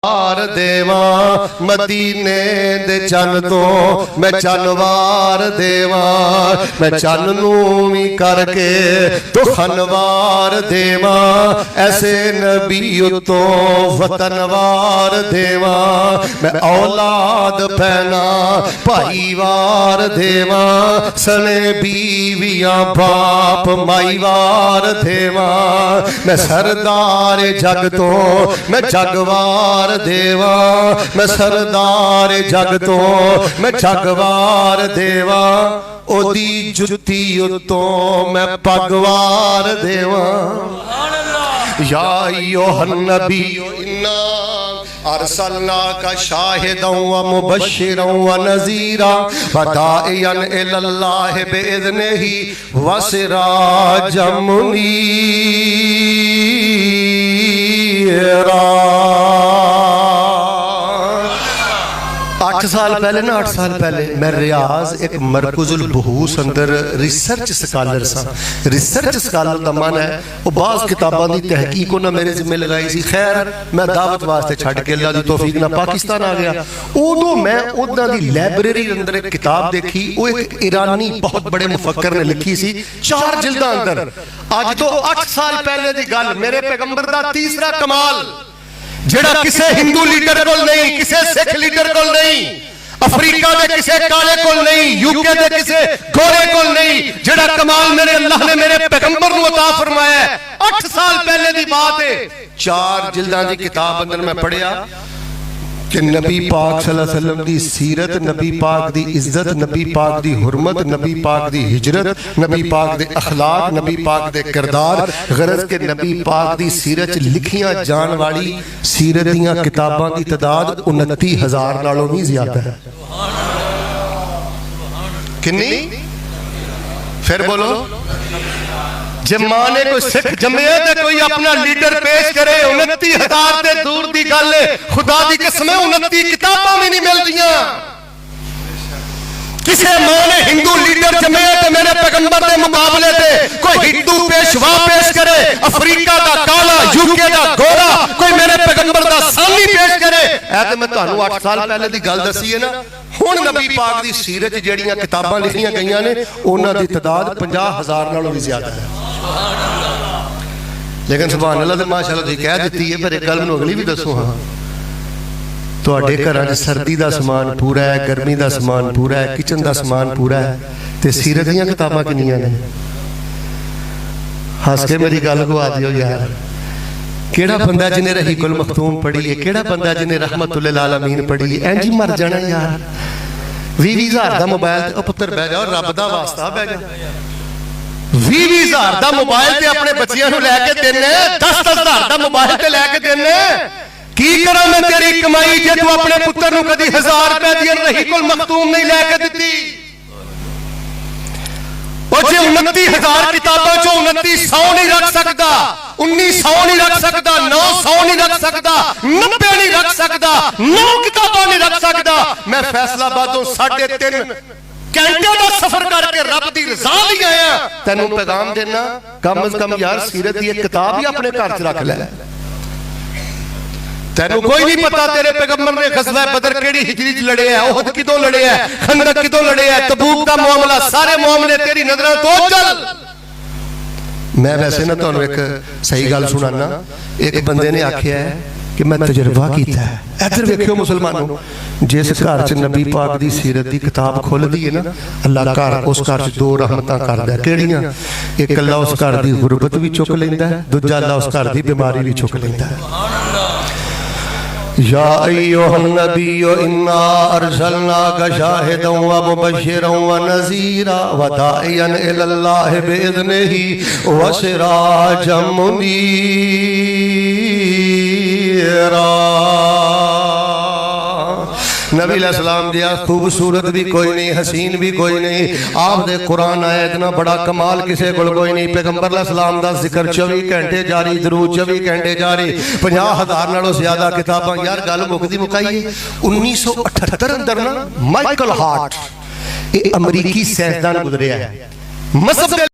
वार देवा मदीने दे चन तो मैं चनवार देवा, मैं चन नू भी करके तो खनवार देवा, ऐसे नबी तो वतनवार देवा, मैं औलाद पैना भाईवार देवा, सने बीवियां बाप माईवार देवा, मैं सरदार जग तो मैं जगवार देवा, मैं सरदार जग तो मैं जगवार देवा, ओदी जुत्ती उतों मैं पगवार देवा। या अय्युहन नबी इन्ना अर्सलनाका शाहिदन व मुबश्शिरन व नज़ीरा व दाइयन इलल्लाहि बिइज़्निही व सिराजम मुनीरा। 8 साल पहले ना 8 साल पहले मैं रियाज एक मरकुजुल बहूस अंदर रिसर्च स्कॉलर सा। रिसर्च स्कॉलर का मन है वो बाज़ किताबां दी तहकीक ना मेरे जिम्मे लगाई सी। खैर मैं दावत वास्ते छड़ के अल्लाह दी तौफीक नाल पाकिस्तान आ गया। उदों मैं उदा दी लाइब्रेरी अंदर एक किताब देखी, वो एक ईरानी बहुत बड़े मुफक्कर ने लिखी सी 4 जिल्दां अंदर। अज तो 8 साल पहले दी गल, मेरे पैगंबर दा तीसरा कमाल जेड़ा किसे हिंदू लीडर को नहीं, किसे सिख लीडर को नहीं, अफ्रीका के किसे काले को नहीं, यूके के किसे गोरे को नहीं, जेड़ा कमाल मेरे अल्लाह ने मेरे पैगंबर को अता फरमाया। 8 साल पहले की बात है। 4 जिल्दां की किताब अंदर मैं पढ़िया कि नबी पाक सल्लल्लाहु अलैहि वसल्लम की सीरत, नबी पाक की इज्जत, नबी पाक की हुरमत, नबी पाक की हिजरत, नबी पाक के अखलाक, नबी पाक के किरदार, गरज के नबी पाक की सीरत लिखियां जान वाली सीरत दीयां किताबां की तादाद 29,000 नालों भी ज्यादा है। कितनी? फिर बोलो। जे मां ने कोई सिख जमे तो कोई अपना लीडर पेश करे 29,000 से दूर की गल है। खुदा की कसम 29 किताबां भी नहीं मिलदियां। किसे मां ने हिंदू लीडर जमे तो मेरे पैगंबर के मुकाबले से कोई हिंदू पेशवा पेश करे, अफ्रीका का काला, यूके का गोरा, कोई मेरे पैगंबर का सानी पेश करे। ऐ ते मैं तुहानू 8 साल पहले की गल दसी है ना। हुण नबी पाक की सीरत जिहड़ियां किताबां लिखियां गईयां ने उन्हां दी तादाद 50,000 नालों भी ज्यादा है। लेकिन सुभान अल्लाह माशाअल्लाह दी कह दी है। पर एक गल मैं अगली भी दसो। हाँ, तुहाडे घरां च सर्दी का समान पूरा है, गर्मी का समान पूरा है, किचन का समान पूरा है, ते सीरत दीयां किताबां कितनियां ने? हस के मेरी गल गवा दियो यार। केड़ा बंदा जिन्हें रहीकुल मखतूम पढ़ी है, केड़ा बंदा जिन्हें रहमतुल आलमीन पढ़ी है, इंज ही मर जाना यार। 20,000 का मोबाइल पुत्र बह जाओ, रब का वास्ता बह जा। 20,000 का मोबाइल अपने बच्चियों को लैके देने, 10,000 का मोबाइल से लैके देने। की करा मैं तेरी कमाई जे तू अपने पुत्र को कभी 1000 रुपए दी रहीकुल मखतूम नहीं लैके दी। और जे 29,000 किताबों चो 2900 नहीं रख सकता, 1900 नहीं रख सकता, 900 नहीं रख सकता, 90 नहीं रख सकता, 9 किताबों नहीं रख सकता। मैं फैसलाबादों 3.5 घंटे का सफर करके रब की रजा ली आया। तेनू पैगाम देना कम अज कम यार सीरत की एक किताब ही अपने घर च रख लै। तेनू कोई नहीं पता तेरे पैगंबर ने गज़वा बदर केड़ी हिजरी च लड़े है, ओहद किदों लड़े है, खंदक किदों लड़े है, तबूक का मामला, सारे मामले तेरी नजरों तो चल। मैं वैसे ना तुहानू एक सही गल सुनाना। एक बंदे ने आख्या है कि मैं तजर्बा किया है। इधर वेखियो मुसलमानों, जिस घर च नबी पाक की सीरत की किताब खुलदी है ना, अल्लाह घर उस घर च 2 रहमतां करदा है। केड़ियां? एक अल्लाह उस घर की गुरबत भी चुक लैंदा है, दूजा अल्लाह उस घर की बीमारी भी चुक लैंदा है। या अय्युहन नबिय्यु इन्ना अर्सलनाका शाहिदन व मुबश्शिरन व नज़ीरा व दाइयन इलल्लाहि बिइज़्निही व सिराजम मुनीरा। नबी अलैहिस्सलाम दिया खूबसूरत भी कोई नहीं, हसीन भी कोई नहीं। आप दे कुरान आया इतना बड़ा कमाल किसी को कोई नहीं। पैगंबर अलैहिस्सलाम दा जिक्र 24 घंटे जारी, दरूद 24 घंटे जारी, 50,000 नालों ज्यादा किताबां। यार गल मुकदी मुकाई 1978 अंदर ना माइकल हार्ट, अमरीकी साइंसदान गुजरिया है। मसहब